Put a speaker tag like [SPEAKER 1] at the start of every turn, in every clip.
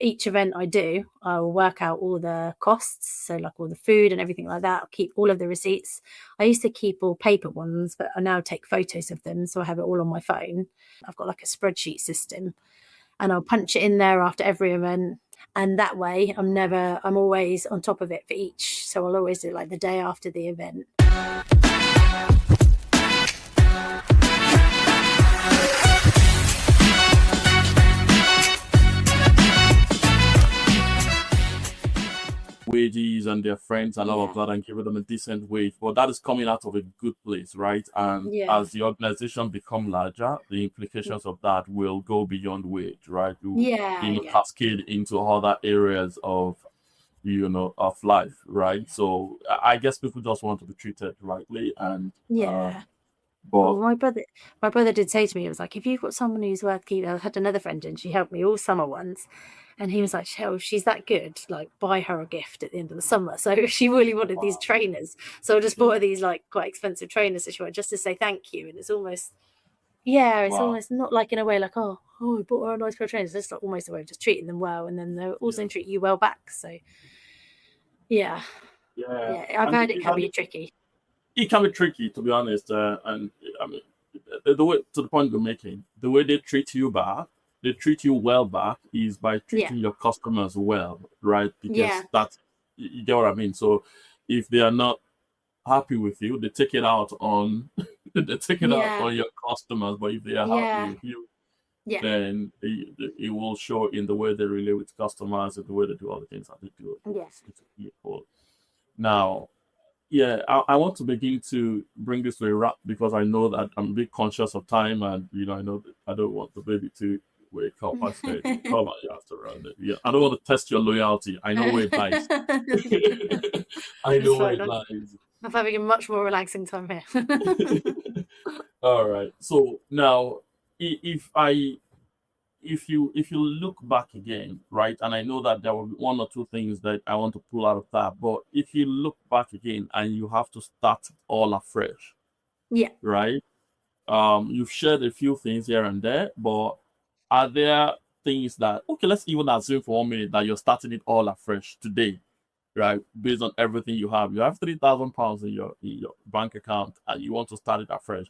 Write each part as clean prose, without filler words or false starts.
[SPEAKER 1] each event I do, I will work out all the costs, so like all the food and everything like that. I'll keep all of the receipts. I used to keep all paper ones, but I now take photos of them, so I have it all on my phone. I've got like a spreadsheet system, and I'll punch it in there after every event. And that way I'm always on top of it for each. So I'll always do like the day after the event.
[SPEAKER 2] Wages and their friends and all of that, and giving them a decent wage, but that is coming out of a good place, right? And as the organization become larger, the implications of that will go beyond wage, right? Cascade into other areas of of life, right? So I guess people just want to be treated rightly, and
[SPEAKER 1] but my brother did say to me, it was like, if you've got someone who's worth keeping. I had another friend and she helped me all summer once, and he was like, Shell, she's that good, like buy her a gift at the end of the summer. So she really wanted these trainers, so I just bought her these like quite expensive trainers that she wanted, just to say thank you. And it's almost almost not like in a way like, oh I bought her a nice pair of trainers. It's like almost a way of just treating them well, and then they'll also treat you well back. So I've heard it can be tricky.
[SPEAKER 2] It can be tricky, to be honest, and I mean, the way, to the point you're making, the way they treat you back, they treat you well back, is by treating your customers well, right? Because that's, you get what I mean. So if they are not happy with you, they take it out on out on your customers. But if they are happy with you, then it will show in the way they relate with customers and the way they do all the things that they do.
[SPEAKER 1] Yes.
[SPEAKER 2] Now, I want to begin to bring this to a wrap, because I know that I'm a bit conscious of time, and I know that I don't want the baby to wake up. I said, come on, you have to run it. Yeah, I don't want to test your loyalty. I know where it lies. I know where it lies.
[SPEAKER 1] I'm having a much more relaxing time here.
[SPEAKER 2] All right. So now, if you look back again, right, and I know that there will be one or two things that I want to pull out of that, but if you look back again and you have to start all afresh, right? You've shared a few things here and there, but are there things that, okay, let's even assume for 1 minute that you're starting it all afresh today, right? Based on everything you have £3,000 in your bank account, and you want to start it afresh.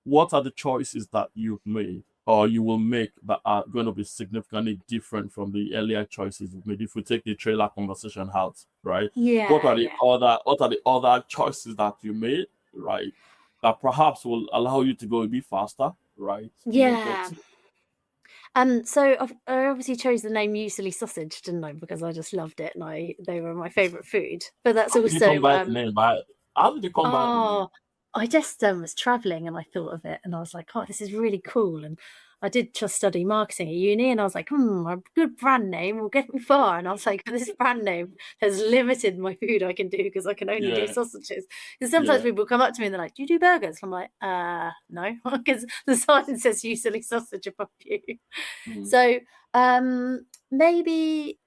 [SPEAKER 2] What are the choices that you've made or you will make that are going to be significantly different from the earlier choices you've made? If we take the trailer conversation out, right? What are the other choices that you made, right, that perhaps will allow you to go a bit faster, right?
[SPEAKER 1] So I obviously chose the name Muesli Sausage, didn't I? Because I just loved it, and they were my favourite food. But that's
[SPEAKER 2] how did you come by the name? How did you come by the name?
[SPEAKER 1] I just was traveling and I thought of it, and I was like, oh, this is really cool. And I did just study marketing at uni, and I was like, a good brand name will get me far. And I was like, this brand name has limited my food I can do, because I can only do sausages. Because sometimes people come up to me and they're like, do you do burgers? I'm like, no, because the sign says Muesli Sausage above you. So maybe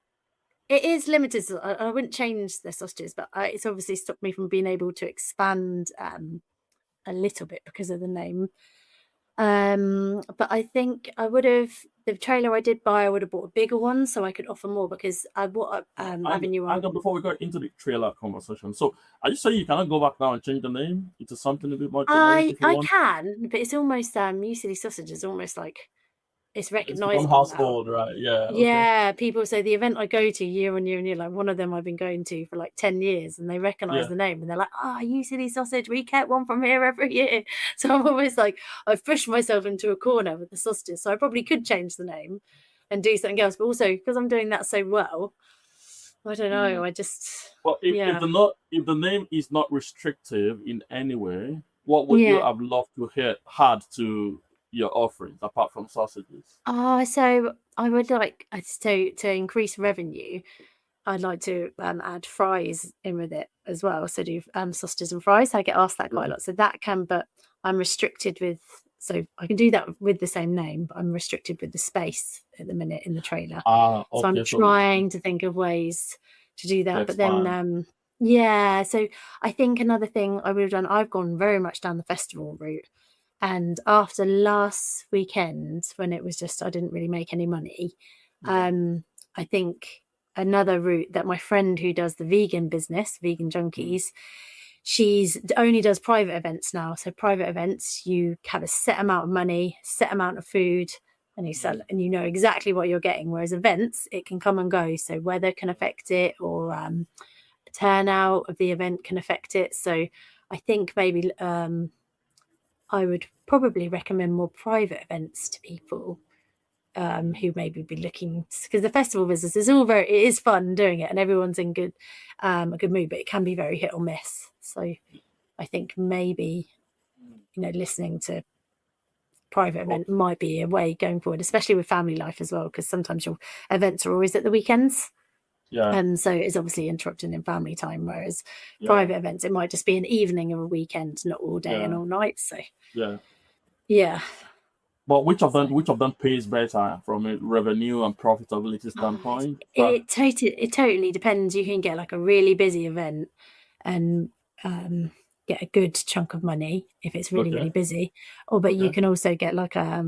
[SPEAKER 1] it is limited. So I wouldn't change the sausages, but it's obviously stopped me from being able to expand a little bit because of the name. But I think I would have, the trailer I did buy, I would have bought a bigger one so I could offer more, because I bought Avenue on.
[SPEAKER 2] Before we go into the trailer conversation, so are you saying you cannot go back now and change the name into something a bit more
[SPEAKER 1] generic? I can, but it's almost Muesli Sausage is almost like, it's recognizable.
[SPEAKER 2] It's household, right?
[SPEAKER 1] Yeah. People say the event I go to year on year and year, like one of them I've been going to for like 10 years, and they recognize the name, and they're like, Muesli Sausage, we get one from here every year. So I'm always like, I've pushed myself into a corner with the sausages, so I probably could change the name and do something else, but also because I'm doing that so well, I don't know. I just
[SPEAKER 2] if the name is not restrictive in any way, what would you have loved to hear had to your offerings apart from sausages?
[SPEAKER 1] So I would like to increase revenue. I'd like to add fries in with it as well. So do sausages and fries. I get asked that quite a lot. So that can, but I'm restricted with. So I can do that with the same name, but I'm restricted with the space at the minute in the trailer. So I'm trying to think of ways to do that. But then so I think another thing I would have done, I've gone very much down the festival route. And after last weekend, when it was just, I didn't really make any money, I I think another route that my friend who does the vegan business, Vegan Junkies, she's only does private events now. So private events, you have a set amount of money, set amount of food, and you sell, and you know exactly what you're getting. Whereas events, it can come and go. So weather can affect it, or turnout of the event can affect it. So I think maybe I would probably recommend more private events to people who maybe be looking, because the festival business is all it is fun doing it, and everyone's in a good mood, but it can be very hit or miss. So I think maybe, listening to private event might be a way going forward, especially with family life as well, because sometimes your events are always at the weekends. So it's obviously interrupting in family time, whereas private events, it might just be an evening or a weekend, not all day and all night. So yeah.
[SPEAKER 2] But which of them pays better from a revenue and profitability standpoint?
[SPEAKER 1] It totally depends. You can get like a really busy event and get a good chunk of money if it's really busy, but you can also get like a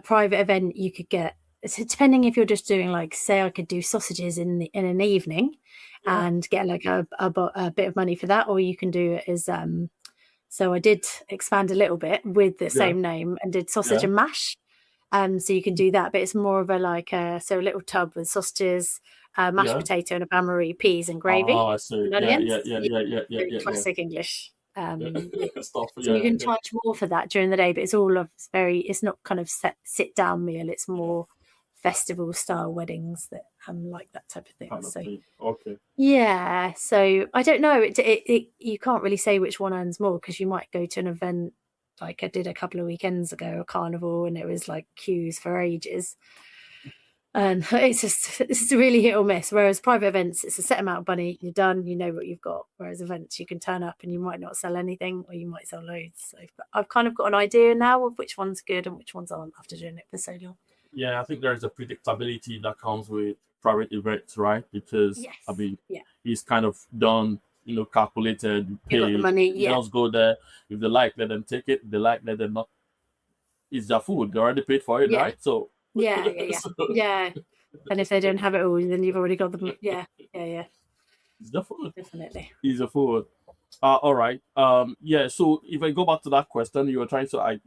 [SPEAKER 1] private event. You could get, depending if you're just doing, like, say I could do sausages in an evening and get like a bit of money for that, or you can do it as so I did expand a little bit with the same name and did sausage and mash. So you can do that, but it's more of a a little tub with sausages, mashed potato and a bain-marie, peas and gravy.
[SPEAKER 2] Oh, I see.
[SPEAKER 1] Yeah. Classic English.
[SPEAKER 2] Stuff.
[SPEAKER 1] So you can charge more for that during the day, but it's not kind of sit down meal. It's more festival style weddings that like that type of thing.
[SPEAKER 2] Okay.
[SPEAKER 1] Yeah. So I don't know. You can't really say which one earns more, because you might go to an event like I did a couple of weekends ago, a carnival, and it was like queues for ages. And it's really hit or miss. Whereas private events, it's a set amount of money, you're done, you know what you've got. Whereas events, you can turn up and you might not sell anything, or you might sell loads. So I've kind of got an idea now of which one's good and which ones aren't after doing it for so long.
[SPEAKER 2] Yeah, I think there's a predictability that comes with private events, right? Because it's kind of done, calculated, pay.
[SPEAKER 1] You got the money,
[SPEAKER 2] Just go there. If they like, let them take it. If they like, let them not. It's their food. They already paid for it, right? So
[SPEAKER 1] yeah. And if they don't have it all, then you've already got them. Yeah.
[SPEAKER 2] It's the food.
[SPEAKER 1] Definitely.
[SPEAKER 2] It's the food. All right. So if I go back to that question, you were trying to. I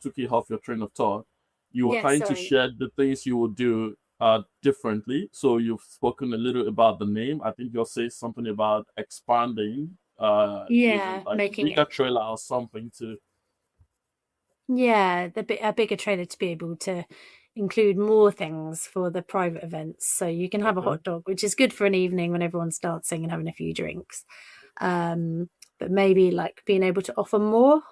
[SPEAKER 2] took you off your train of thought. You were trying to share the things you would do differently. So you've spoken a little about the name. I think you'll say something about expanding.
[SPEAKER 1] Making
[SPEAKER 2] bigger trailer or something to.
[SPEAKER 1] Yeah, a bigger trailer to be able to include more things for the private events. So you can have a hot dog, which is good for an evening when everyone's dancing and having a few drinks. But maybe like being able to offer more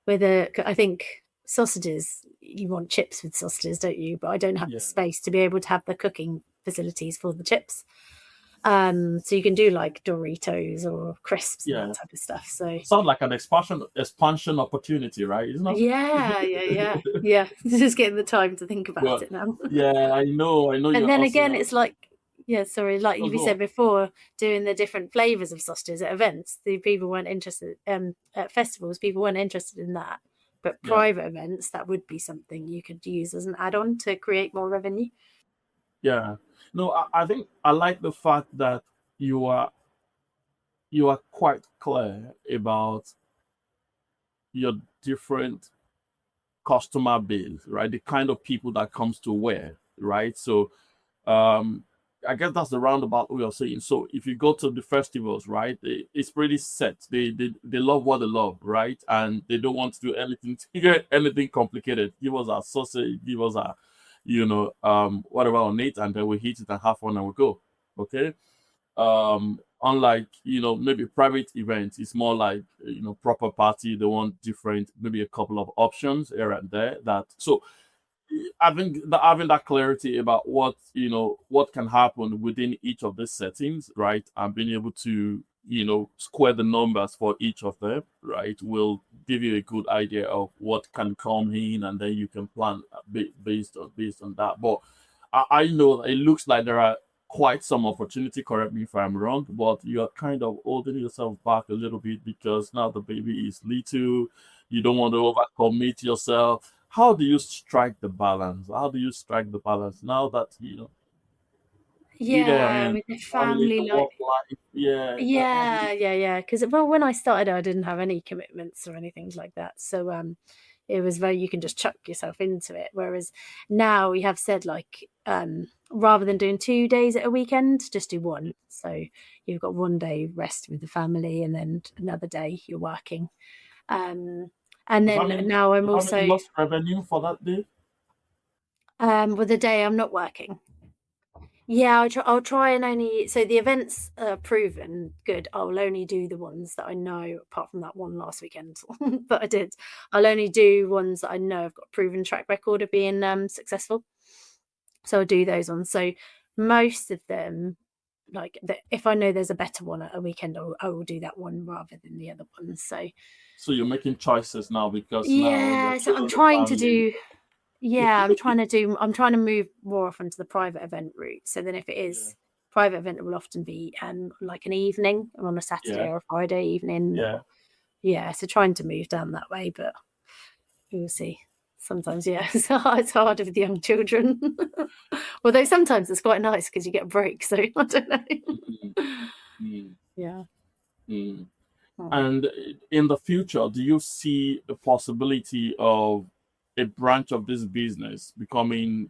[SPEAKER 1] I think sausages, you want chips with sausages, don't you? But I don't have the space to be able to have the cooking facilities for the chips. So you can do like Doritos or crisps and that type of stuff. So
[SPEAKER 2] sounds like an expansion opportunity, right? Isn't it?
[SPEAKER 1] Yeah. Just getting the time to think about it now.
[SPEAKER 2] Yeah, I know.
[SPEAKER 1] And then again, it's like, like you said before, doing the different flavors of sausages at events. The people weren't interested at festivals. People weren't interested in that. But private events, that would be something you could use as an add-on to create more revenue.
[SPEAKER 2] Yeah. No, I think I like the fact that you are quite clear about your different customer base, right? The kind of people that comes to where, right? So I guess that's the roundabout way of saying. So if you go to the festivals, right, it's pretty set. They love what they love, right? And they don't want to do anything complicated. Give us our sausage, give us our whatever on it, and then we hit it and have fun and we go. Okay. Unlike, maybe private events, it's more like, proper party. They want different, maybe a couple of options here and there. So I think that having that clarity about what can happen within each of these settings, right, and being able to square the numbers for each of them, right, will give you a good idea of what can come in, and then you can plan based on that. But I know that it looks like there are quite some opportunity. Correct me if I'm wrong, but you're kind of holding yourself back a little bit because now the baby is little. You don't want to overcommit yourself. How do you strike the balance? Now that
[SPEAKER 1] Yeah, with the family
[SPEAKER 2] the
[SPEAKER 1] life.
[SPEAKER 2] work life. Yeah.
[SPEAKER 1] Yeah. Because when I started, I didn't have any commitments or anything like that. So it was very, you can just chuck yourself into it. Whereas now we have said like rather than doing 2 days at a weekend, just do one. So you've got 1 day rest with the family, and then another day you're working. And then now I'm
[SPEAKER 2] How many
[SPEAKER 1] also
[SPEAKER 2] lost revenue for that day?
[SPEAKER 1] with the day I'm not working. Yeah, I'll try and only, so the events are proven good. I'll only do the ones that I know, apart from that one last weekend that I did. I'll only do ones that I know I've got a proven track record of being successful. So I'll do those ones. So most of them, like if I know there's a better one at a weekend, I will do that one rather than the other ones.
[SPEAKER 2] So you're making choices now because now you're
[SPEAKER 1] Yeah, so
[SPEAKER 2] still
[SPEAKER 1] I'm
[SPEAKER 2] in the
[SPEAKER 1] trying to
[SPEAKER 2] family.
[SPEAKER 1] do. Yeah, I'm trying to move more often to the private event route. So then if it
[SPEAKER 2] Yeah.
[SPEAKER 1] is private event, it will often be like an evening or on a Saturday
[SPEAKER 2] Yeah.
[SPEAKER 1] or a Friday evening.
[SPEAKER 2] Yeah.
[SPEAKER 1] Yeah, so trying to move down that way, but we'll see. Sometimes, yeah, it's harder with young children. Although sometimes it's quite nice because you get a break. So I don't know.
[SPEAKER 2] Mm,
[SPEAKER 1] Yeah.
[SPEAKER 2] mm.
[SPEAKER 1] Hmm.
[SPEAKER 2] And in the future, do you see a possibility of a branch of this business becoming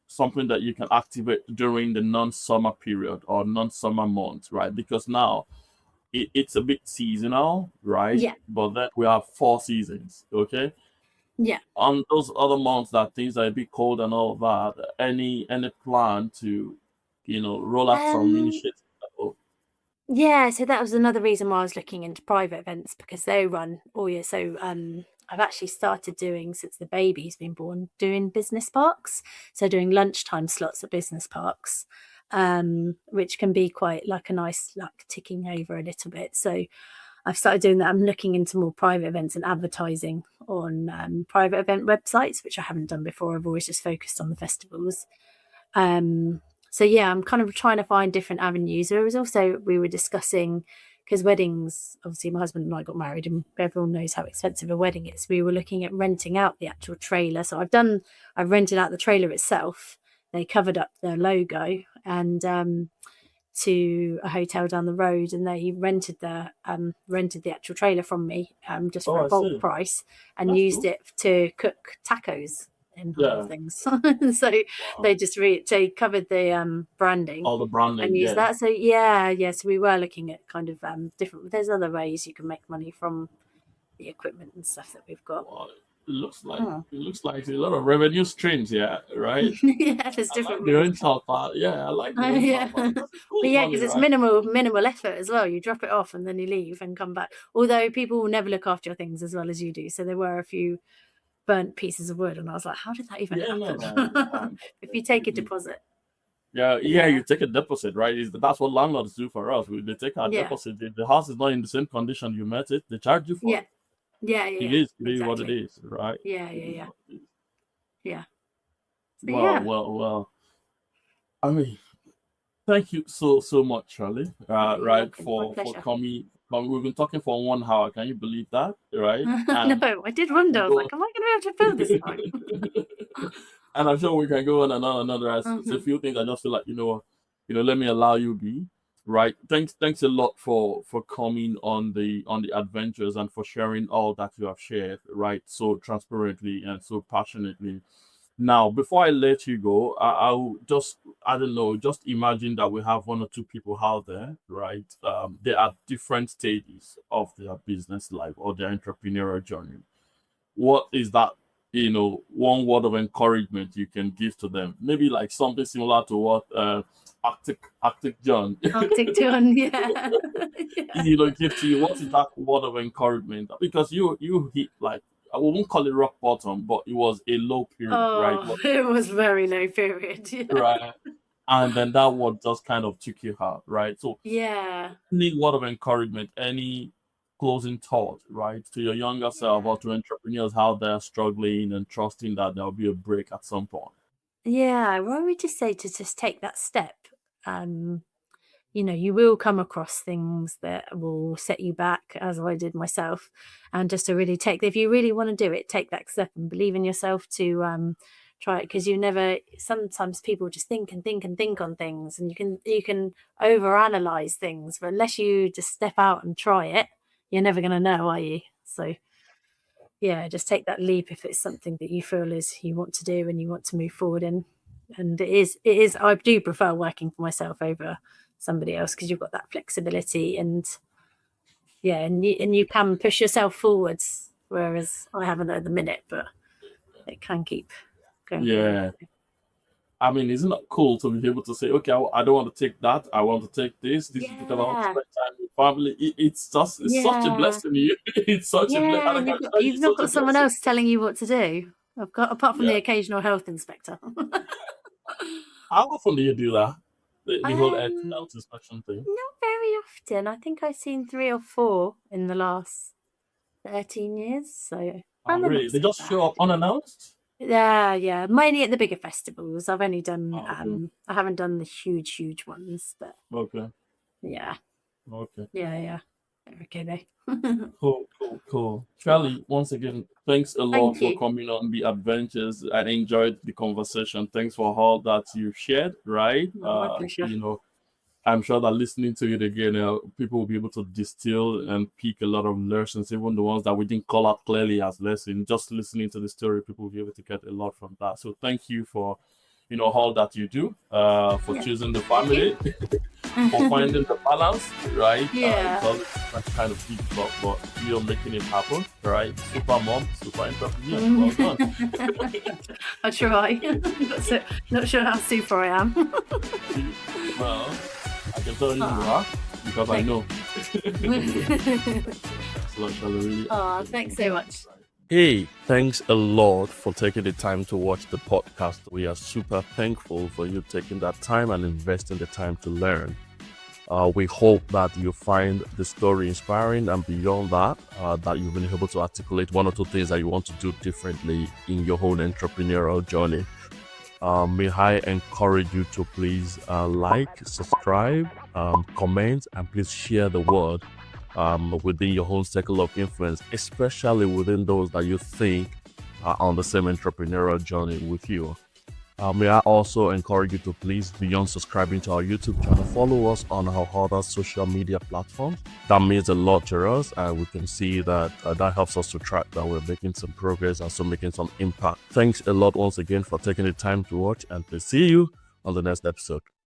[SPEAKER 2] something that you can activate during the non-summer period or non-summer months, right? Because now it's a bit seasonal, right?
[SPEAKER 1] Yeah.
[SPEAKER 2] But then we have 4 seasons, okay?
[SPEAKER 1] Yeah.
[SPEAKER 2] On those other months that things are a bit cold and all that, any plan to, roll out some
[SPEAKER 1] Um.
[SPEAKER 2] initiatives? Oh,
[SPEAKER 1] Yeah, so that was another reason why I was looking into private events, because they run all year. So I've actually started doing, since the baby's been born, doing business parks. So doing lunchtime slots at business parks, which can be quite like a nice like ticking over a little bit. So I've started doing that. I'm looking into more private events and advertising on private event websites, which I haven't done before. I've always just focused on the festivals. So yeah, I'm kind of trying to find different avenues. There was also, we were discussing, because weddings, obviously my husband and I got married and everyone knows how expensive a wedding is. We were looking at renting out the actual trailer. So I've rented out the trailer itself. They covered up their logo and to a hotel down the road, and they rented the actual trailer from me just for a
[SPEAKER 2] I
[SPEAKER 1] bulk
[SPEAKER 2] see.
[SPEAKER 1] price, and
[SPEAKER 2] That's
[SPEAKER 1] used
[SPEAKER 2] cool.
[SPEAKER 1] it to cook tacos in whole
[SPEAKER 2] Yeah.
[SPEAKER 1] things. So
[SPEAKER 2] Wow.
[SPEAKER 1] they just they covered the branding
[SPEAKER 2] All the branding,
[SPEAKER 1] and used
[SPEAKER 2] yeah.
[SPEAKER 1] that. So yeah. So we were looking at kind of different. There's other ways you can make money from the equipment and stuff that we've got.
[SPEAKER 2] Well, it
[SPEAKER 1] Hmm.
[SPEAKER 2] looks like a lot of revenue streams, yeah, right?
[SPEAKER 1] Yeah, there's
[SPEAKER 2] I
[SPEAKER 1] different
[SPEAKER 2] like the
[SPEAKER 1] ways.
[SPEAKER 2] rental part. Yeah, I like the
[SPEAKER 1] Yeah,
[SPEAKER 2] rental part because it's
[SPEAKER 1] but
[SPEAKER 2] cool
[SPEAKER 1] yeah,
[SPEAKER 2] money,
[SPEAKER 1] because it's
[SPEAKER 2] right?
[SPEAKER 1] minimal effort as well. You drop it off and then you leave and come back. Although people will never look after your things as well as you do, so there were a few burnt pieces of wood, and I was like, how did that even
[SPEAKER 2] Yeah, no,
[SPEAKER 1] happen?
[SPEAKER 2] no, it's fine.
[SPEAKER 1] If you take a deposit,
[SPEAKER 2] Yeah,
[SPEAKER 1] yeah,
[SPEAKER 2] you take a deposit, right? That's what landlords do for us. They take our
[SPEAKER 1] yeah,
[SPEAKER 2] deposit. If the house is not in the same condition you met it, they charge you for
[SPEAKER 1] yeah,
[SPEAKER 2] it.
[SPEAKER 1] yeah,
[SPEAKER 2] It is what it
[SPEAKER 1] exactly.
[SPEAKER 2] is, right?
[SPEAKER 1] Yeah,
[SPEAKER 2] It
[SPEAKER 1] yeah,
[SPEAKER 2] is
[SPEAKER 1] yeah,
[SPEAKER 2] what it is.
[SPEAKER 1] yeah. So
[SPEAKER 2] Well,
[SPEAKER 1] yeah,
[SPEAKER 2] well, well. I mean, thank you so much, Charlie.
[SPEAKER 1] you're
[SPEAKER 2] Right,
[SPEAKER 1] welcome. My
[SPEAKER 2] for
[SPEAKER 1] pleasure.
[SPEAKER 2] coming. We've been talking for 1 hour. Can you believe that? Right? And
[SPEAKER 1] No, I did wonder. I was
[SPEAKER 2] go.
[SPEAKER 1] like, am I going to be able to fill this time?
[SPEAKER 2] And I'm sure we can go on and on and on. There's a
[SPEAKER 1] Mhm.
[SPEAKER 2] few things I just feel like let me allow you be. Right. Thanks a lot for coming on the adventures and for sharing all that you have shared, right? So transparently and so passionately. Now, before I let you go, I'll just, I don't know, just imagine that we have 1 or 2 people out there, right? They are at different stages of their business life or their entrepreneurial journey. What is that, one word of encouragement you can give to them? Maybe like something similar to what Arctic John,
[SPEAKER 1] Arctic John, yeah. Yeah.
[SPEAKER 2] give to you. What is that word of encouragement? Because you hit like, I won't call it rock bottom, but it was a low period, right?
[SPEAKER 1] Oh, it was very low period. Yeah.
[SPEAKER 2] Right. And then that word just kind of took you out, right? So
[SPEAKER 1] Yeah.
[SPEAKER 2] any word of encouragement, any closing thought, right, to your younger self
[SPEAKER 1] Yeah.
[SPEAKER 2] or to entrepreneurs out there struggling and trusting that there'll be a break at some point.
[SPEAKER 1] Yeah. Well, I would just say to just take that step. Um, you will come across things that will set you back, as I did myself. And just to really if you really want to do it, take that step and believe in yourself to try it, because sometimes people just think and think and think on things, and you can overanalyze things, but unless you just step out and try it, you're never going to know, are you? So yeah, just take that leap if it's something that you feel is you want to do and you want to move forward in. And it is I do prefer working for myself over somebody else, because you've got that flexibility, and and you can push yourself forwards, whereas I haven't at the minute, but it can keep going.
[SPEAKER 2] Yeah. I mean, isn't it cool to be able to say, okay, I don't want to take that. I want to take this. This is because I want to spend time with family. It's such a blessing. It's such a blessing.
[SPEAKER 1] And you've not got someone else telling you what to do. I've got, apart from the occasional health inspector.
[SPEAKER 2] How often do you do that? The whole health inspection thing?
[SPEAKER 1] Not very often. I think I've seen 3 or 4 in the last 13 years. So
[SPEAKER 2] really? They just show up unannounced?
[SPEAKER 1] Yeah. Mainly at the bigger festivals. I've only done I haven't done the huge ones, but
[SPEAKER 2] okay.
[SPEAKER 1] Yeah.
[SPEAKER 2] Okay.
[SPEAKER 1] Yeah. Okay then.
[SPEAKER 2] Cool. Shelley, once again, thanks a lot for coming on the adventures. I enjoyed the conversation. Thanks for all that you shared, right?
[SPEAKER 1] My pleasure.
[SPEAKER 2] I'm sure that listening to it again, people will be able to distill and pick a lot of lessons, even the ones that we didn't call out clearly as lessons. Just listening to the story, people will be able to get a lot from that. So thank you for, all that you do, for choosing the family, for finding the balance, right? It's kind of deep talk, but you're making it happen, right? Super mom, super entrepreneur. Well done.
[SPEAKER 1] I try. Not sure how super I am.
[SPEAKER 2] Well, I can tell you are, because I know.
[SPEAKER 1] Thanks so much.
[SPEAKER 2] Hey, thanks a lot for taking the time to watch the podcast. We are super thankful for you taking that time and investing the time to learn. We hope that you find the story inspiring, and beyond that, that you've been able to articulate 1 or 2 things that you want to do differently in your own entrepreneurial journey. May I encourage you to please like, subscribe, comment, and please share the word within your own circle of influence, especially within those that you think are on the same entrepreneurial journey with you. May I also encourage you to please, beyond subscribing to our YouTube channel, follow us on our other social media platforms. That means a lot to us, and we can see that that helps us to track that we're making some progress and so making some impact. Thanks a lot once again for taking the time to watch, and we'll see you on the next episode.